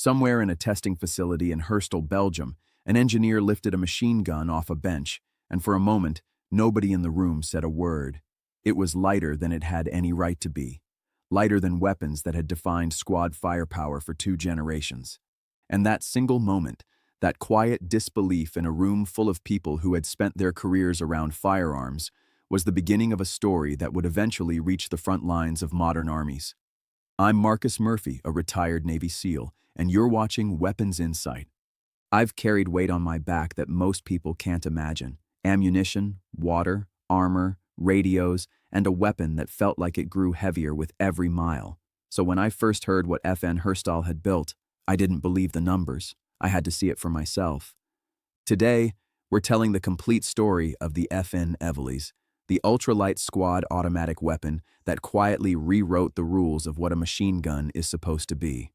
Somewhere in a testing facility in Herstal, Belgium, an engineer lifted a machine gun off a bench, and for a moment, nobody in the room said a word. It was lighter than it had any right to be. Lighter than weapons that had defined squad firepower for 2 generations. And that single moment, that quiet disbelief in a room full of people who had spent their careers around firearms, was the beginning of a story that would eventually reach the front lines of modern armies. I'm Marcus Murphy, a retired Navy SEAL, and you're watching Weapons Insight. I've carried weight on my back that most people can't imagine. Ammunition, water, armor, radios, and a weapon that felt like it grew heavier with every mile. So when I first heard what FN Herstal had built, I didn't believe the numbers. I had to see it for myself. Today, we're telling the complete story of the FN Evolys, the ultralight squad automatic weapon that quietly rewrote the rules of what a machine gun is supposed to be.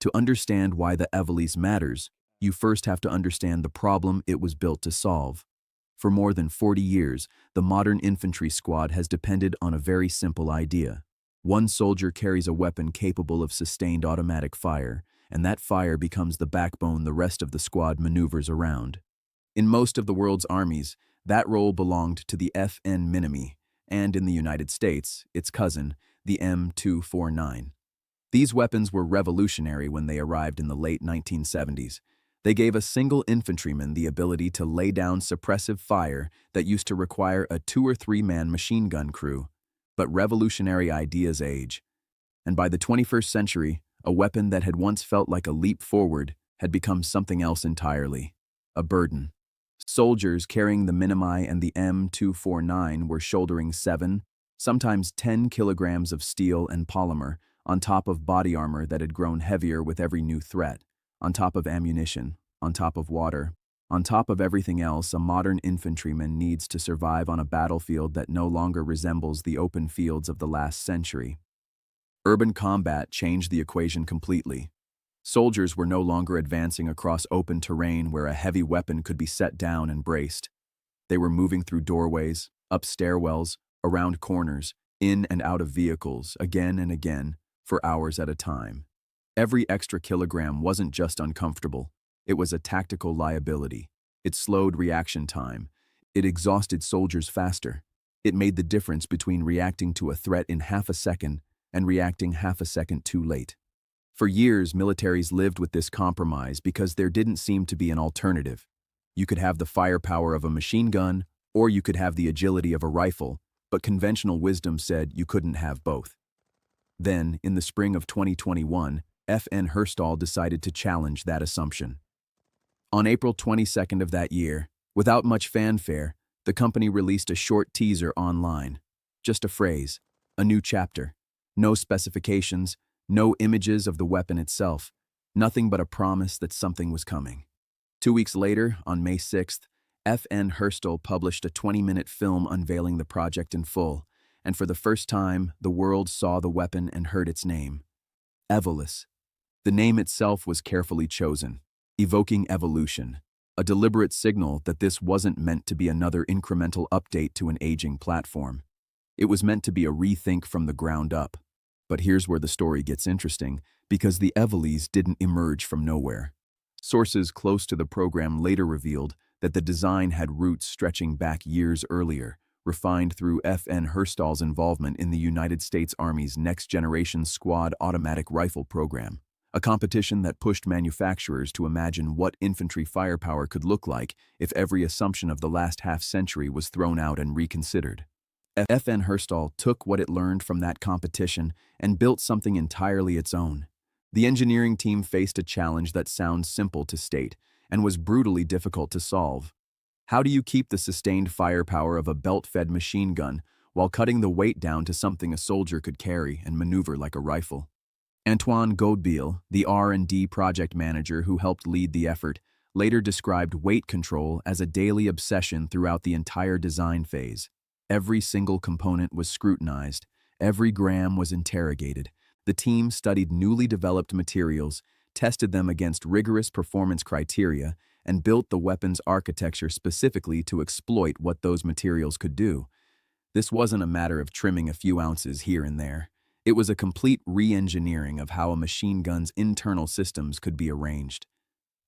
To understand why the Evolys matters, you first have to understand the problem it was built to solve. For more than 40 years, the modern infantry squad has depended on a very simple idea. One soldier carries a weapon capable of sustained automatic fire, and that fire becomes the backbone the rest of the squad maneuvers around. In most of the world's armies, that role belonged to the FN Minimi, and in the United States, its cousin, the M249. These weapons were revolutionary when they arrived in the late 1970s. They gave a single infantryman the ability to lay down suppressive fire that used to require a 2- or 3-man machine gun crew. But revolutionary ideas age. And by the 21st century, a weapon that had once felt like a leap forward had become something else entirely. A burden. Soldiers carrying the Minimi and the M249 were shouldering 7, sometimes 10 kilograms of steel and polymer on top of body armor that had grown heavier with every new threat, on top of ammunition, on top of water, on top of everything else a modern infantryman needs to survive on a battlefield that no longer resembles the open fields of the last century. Urban combat changed the equation completely. Soldiers were no longer advancing across open terrain where a heavy weapon could be set down and braced. They were moving through doorways, up stairwells, around corners, in and out of vehicles, again and again, for hours at a time. Every extra kilogram wasn't just uncomfortable, it was a tactical liability. It slowed reaction time. It exhausted soldiers faster. It made the difference between reacting to a threat in half a second and reacting half a second too late. For years, militaries lived with this compromise because there didn't seem to be an alternative. You could have the firepower of a machine gun, or you could have the agility of a rifle, but conventional wisdom said you couldn't have both. Then, in the spring of 2021, FN Herstal decided to challenge that assumption. On April 22nd of that year, without much fanfare, the company released a short teaser online. Just a phrase, a new chapter. No specifications, no images of the weapon itself, nothing but a promise that something was coming. 2 weeks later, on May 6th, FN Herstal published a 20-minute film unveiling the project in full, and for the first time, the world saw the weapon and heard its name. Evolys. The name itself was carefully chosen, evoking evolution, a deliberate signal that this wasn't meant to be another incremental update to an aging platform. It was meant to be a rethink from the ground up. But here's where the story gets interesting, because the Evolys didn't emerge from nowhere. Sources close to the program later revealed that the design had roots stretching back years earlier, refined through FN Herstal's involvement in the United States Army's next-generation squad automatic rifle program, a competition that pushed manufacturers to imagine what infantry firepower could look like if every assumption of the last half-century was thrown out and reconsidered. FN Herstal took what it learned from that competition and built something entirely its own. The engineering team faced a challenge that sounds simple to state and was brutally difficult to solve. How do you keep the sustained firepower of a belt-fed machine gun while cutting the weight down to something a soldier could carry and maneuver like a rifle? Antoine Godebille, the R&D project manager who helped lead the effort, later described weight control as a daily obsession throughout the entire design phase. Every single component was scrutinized, every gram was interrogated. The team studied newly developed materials, tested them against rigorous performance criteria, and built the weapon's architecture specifically to exploit what those materials could do. This wasn't a matter of trimming a few ounces here and there. It was a complete re-engineering of how a machine gun's internal systems could be arranged.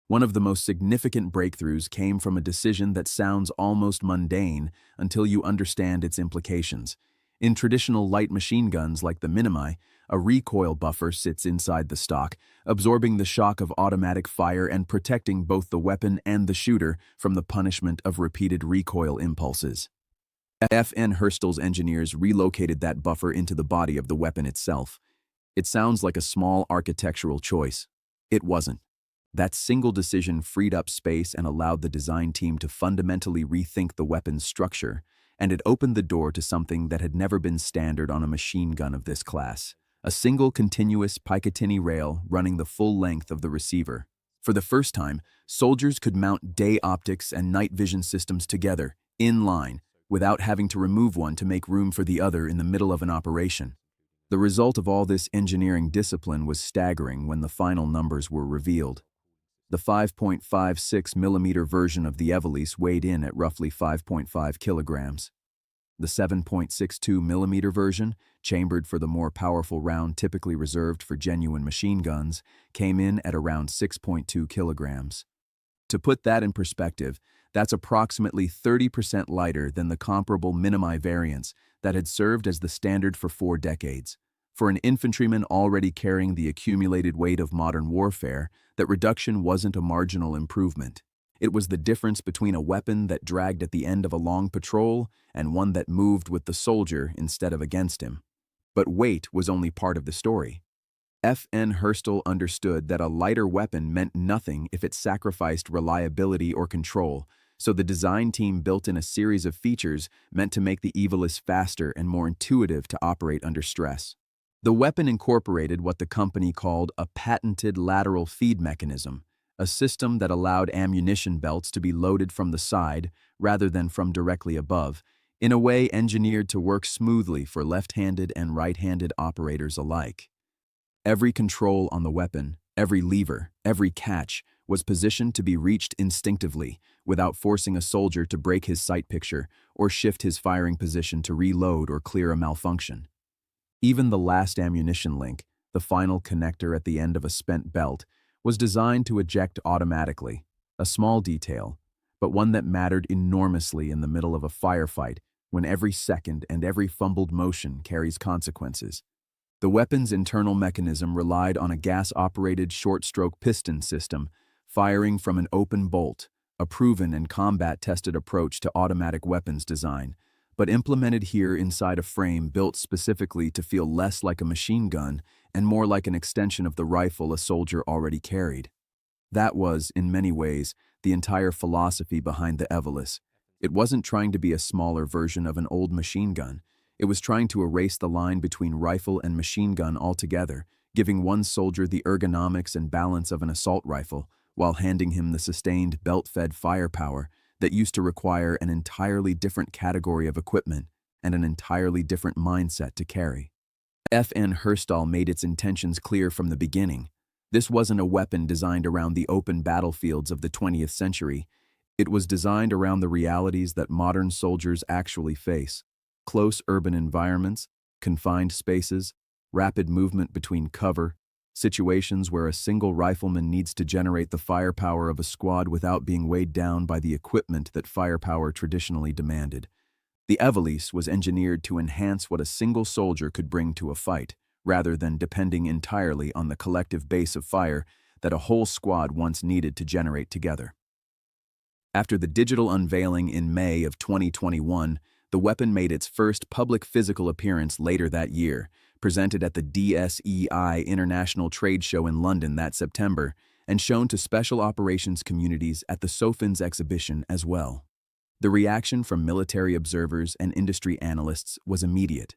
One of the most significant breakthroughs came from a decision that sounds almost mundane until you understand its implications. In traditional light machine guns like the Minimi, a recoil buffer sits inside the stock, absorbing the shock of automatic fire and protecting both the weapon and the shooter from the punishment of repeated recoil impulses. FN Evolys engineers relocated that buffer into the body of the weapon itself. It sounds like a small architectural choice. It wasn't. That single decision freed up space and allowed the design team to fundamentally rethink the weapon's structure, and it opened the door to something that had never been standard on a machine gun of this class: a single continuous Picatinny rail running the full length of the receiver. For the first time, soldiers could mount day optics and night vision systems together, in line, without having to remove one to make room for the other in the middle of an operation. The result of all this engineering discipline was staggering when the final numbers were revealed. The 5.56mm version of the Evolys weighed in at roughly 5.5 kilograms. The 7.62mm version, chambered for the more powerful round typically reserved for genuine machine guns, came in at around 6.2 kilograms. To put that in perspective, that's approximately 30% lighter than the comparable Minimi variants that had served as the standard for 4 decades. For an infantryman already carrying the accumulated weight of modern warfare, that reduction wasn't a marginal improvement. It was the difference between a weapon that dragged at the end of a long patrol and one that moved with the soldier instead of against him. But weight was only part of the story. FN Evolys understood that a lighter weapon meant nothing if it sacrificed reliability or control, so the design team built in a series of features meant to make the Evolys faster and more intuitive to operate under stress. The weapon incorporated what the company called a patented lateral feed mechanism, a system that allowed ammunition belts to be loaded from the side rather than from directly above, in a way engineered to work smoothly for left-handed and right-handed operators alike. Every control on the weapon, every lever, every catch, was positioned to be reached instinctively, without forcing a soldier to break his sight picture or shift his firing position to reload or clear a malfunction. Even the last ammunition link, the final connector at the end of a spent belt, was designed to eject automatically, a small detail, but one that mattered enormously in the middle of a firefight when every second and every fumbled motion carries consequences. The weapon's internal mechanism relied on a gas-operated short-stroke piston system, firing from an open bolt, a proven and combat-tested approach to automatic weapons design, but implemented here inside a frame built specifically to feel less like a machine gun and more like an extension of the rifle a soldier already carried. That was, in many ways, the entire philosophy behind the Evolys. It wasn't trying to be a smaller version of an old machine gun. It was trying to erase the line between rifle and machine gun altogether, giving one soldier the ergonomics and balance of an assault rifle, while handing him the sustained belt-fed firepower that used to require an entirely different category of equipment and an entirely different mindset to carry. FN Evolys made its intentions clear from the beginning. This wasn't a weapon designed around the open battlefields of the 20th century. It was designed around the realities that modern soldiers actually face: close urban environments, confined spaces, rapid movement between cover, situations where a single rifleman needs to generate the firepower of a squad without being weighed down by the equipment that firepower traditionally demanded. The Evolys was engineered to enhance what a single soldier could bring to a fight, rather than depending entirely on the collective base of fire that a whole squad once needed to generate together. After the digital unveiling in May of 2021, the weapon made its first public physical appearance later that year, presented at the DSEI International Trade Show in London that September, and shown to special operations communities at the SOFINS exhibition as well. The reaction from military observers and industry analysts was immediate.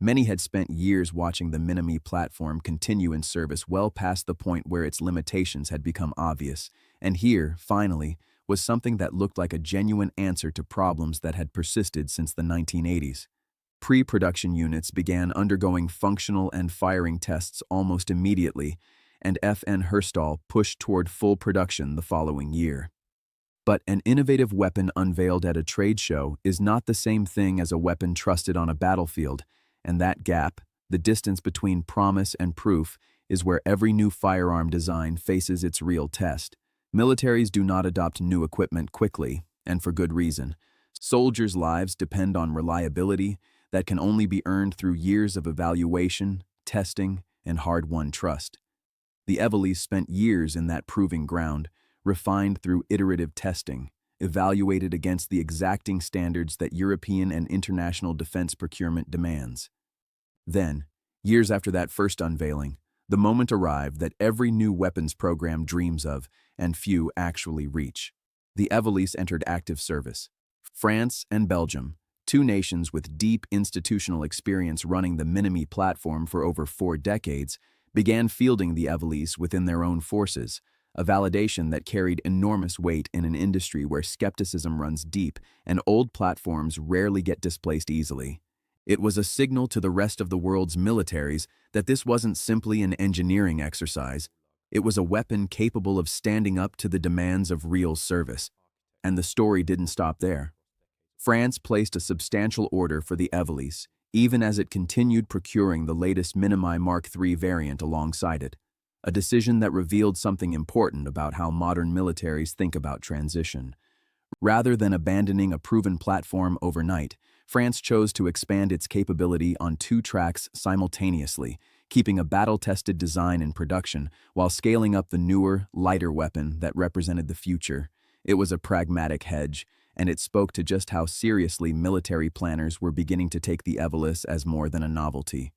Many had spent years watching the Minimi platform continue in service well past the point where its limitations had become obvious, and here, finally, was something that looked like a genuine answer to problems that had persisted since the 1980s. Pre-production units began undergoing functional and firing tests almost immediately, and FN Evolys pushed toward full production the following year. But an innovative weapon unveiled at a trade show is not the same thing as a weapon trusted on a battlefield, and that gap, The distance between promise and proof is where every new firearm design faces its real test. Militaries do not adopt new equipment quickly, and for good reason. Soldiers' lives depend on reliability that can only be earned through years of evaluation, testing, and hard-won trust. The Evolys spent years in that proving ground, refined through iterative testing, evaluated against the exacting standards that European and international defense procurement demands. Then, years after that first unveiling, the moment arrived that every new weapons program dreams of, and few actually reach. The Evolys entered active service. France and Belgium, two nations with deep institutional experience running the Minimi platform for over 4 decades, began fielding the Evolys within their own forces, a validation that carried enormous weight in an industry where skepticism runs deep and old platforms rarely get displaced easily. It was a signal to the rest of the world's militaries that this wasn't simply an engineering exercise. It was a weapon capable of standing up to the demands of real service. And the story didn't stop there. France placed a substantial order for the Evolys, even as it continued procuring the latest Minimi Mark III variant alongside it, a decision that revealed something important about how modern militaries think about transition. Rather than abandoning a proven platform overnight, France chose to expand its capability on 2 tracks simultaneously, keeping a battle-tested design in production while scaling up the newer, lighter weapon that represented the future. It was a pragmatic hedge, and it spoke to just how seriously military planners were beginning to take the Evolys as more than a novelty.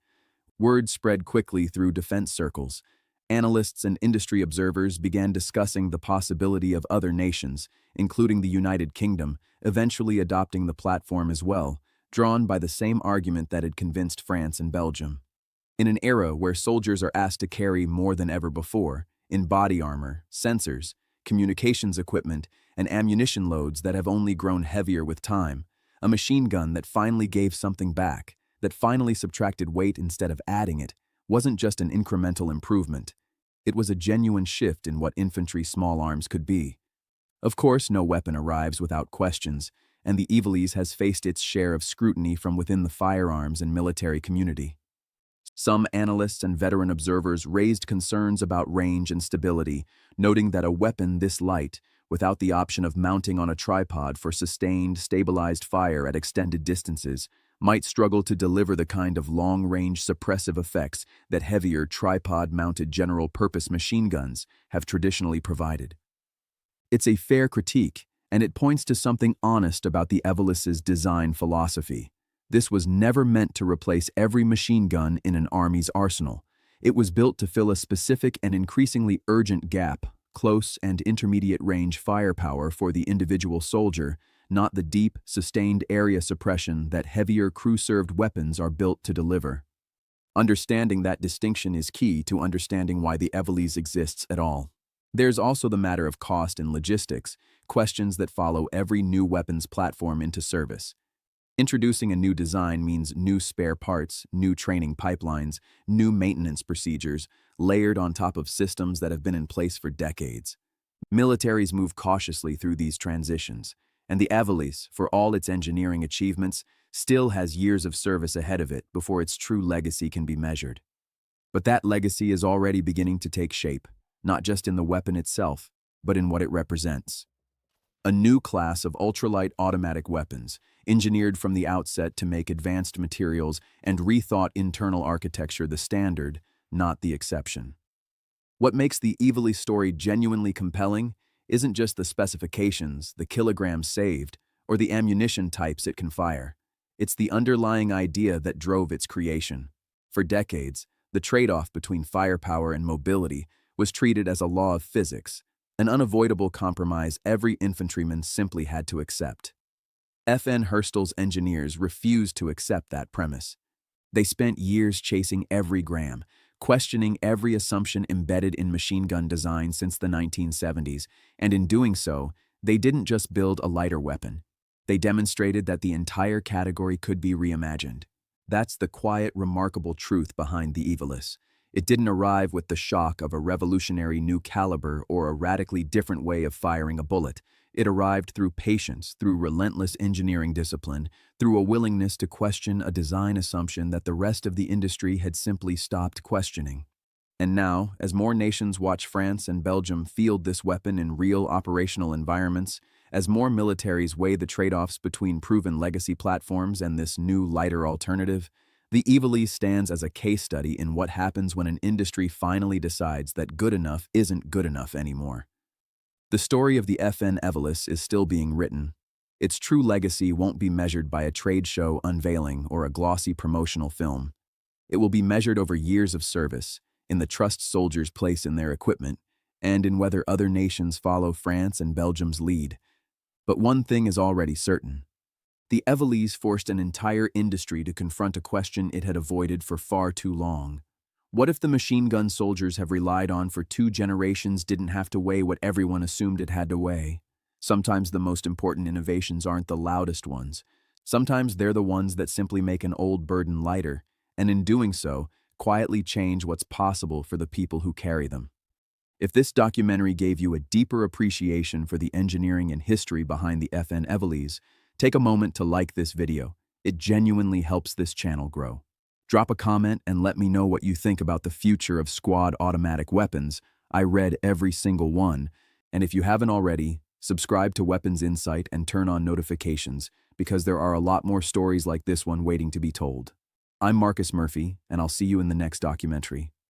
Word spread quickly through defense circles. Analysts and industry observers began discussing the possibility of other nations, including the United Kingdom, eventually adopting the platform as well, drawn by the same argument that had convinced France and Belgium. In an era where soldiers are asked to carry more than ever before, in body armor, sensors, communications equipment, and ammunition loads that have only grown heavier with time, a machine gun that finally gave something back, that finally subtracted weight instead of adding it, wasn't just an incremental improvement. It was a genuine shift in what infantry small arms could be. Of course, no weapon arrives without questions, and the Evolys has faced its share of scrutiny from within the firearms and military community. Some analysts and veteran observers raised concerns about range and stability, noting that a weapon this light, without the option of mounting on a tripod for sustained, stabilized fire at extended distances, might struggle to deliver the kind of long-range suppressive effects that heavier tripod-mounted general-purpose machine guns have traditionally provided. It's a fair critique, and it points to something honest about the Evolys's design philosophy. This was never meant to replace every machine gun in an army's arsenal. It was built to fill a specific and increasingly urgent gap, close and intermediate-range firepower for the individual soldier, not the deep, sustained area suppression that heavier crew-served weapons are built to deliver. Understanding that distinction is key to understanding why the Evolys exists at all. There's also the matter of cost and logistics, questions that follow every new weapons platform into service. Introducing a new design means new spare parts, new training pipelines, new maintenance procedures, layered on top of systems that have been in place for decades. Militaries move cautiously through these transitions, and the Evolys, for all its engineering achievements, still has years of service ahead of it before its true legacy can be measured. But that legacy is already beginning to take shape, not just in the weapon itself, but in what it represents. A new class of ultralight automatic weapons, engineered from the outset to make advanced materials and rethought internal architecture the standard, not the exception. What makes the Evolys story genuinely compelling isn't just the specifications, the kilograms saved, or the ammunition types it can fire. It's the underlying idea that drove its creation. For decades, the trade-off between firepower and mobility was treated as a law of physics, an unavoidable compromise every infantryman simply had to accept. FN Evolys' engineers refused to accept that premise. They spent years chasing every gram, questioning every assumption embedded in machine gun design since the 1970s, and in doing so, they didn't just build a lighter weapon. They demonstrated that the entire category could be reimagined. That's the quiet, remarkable truth behind the Evolys. It didn't arrive with the shock of a revolutionary new caliber or a radically different way of firing a bullet. It arrived through patience, through relentless engineering discipline, through a willingness to question a design assumption that the rest of the industry had simply stopped questioning. And now, as more nations watch France and Belgium field this weapon in real operational environments, as more militaries weigh the trade-offs between proven legacy platforms and this new, lighter alternative, the Evolys stands as a case study in what happens when an industry finally decides that good enough isn't good enough anymore. The story of the FN Evolys is still being written. Its true legacy won't be measured by a trade show unveiling or a glossy promotional film. It will be measured over years of service, in the trust soldiers place in their equipment, and in whether other nations follow France and Belgium's lead. But one thing is already certain. The Evolys forced an entire industry to confront a question it had avoided for far too long. What if the machine gun soldiers have relied on for 2 generations didn't have to weigh what everyone assumed it had to weigh? Sometimes the most important innovations aren't the loudest ones. Sometimes they're the ones that simply make an old burden lighter, and in doing so, quietly change what's possible for the people who carry them. If this documentary gave you a deeper appreciation for the engineering and history behind the FN Evolys, take a moment to like this video. It genuinely helps this channel grow. Drop a comment and let me know what you think about the future of squad automatic weapons. I read every single one. And if you haven't already, subscribe to Weapons Insight and turn on notifications, because there are a lot more stories like this one waiting to be told. I'm Marcus Murphy, and I'll see you in the next documentary.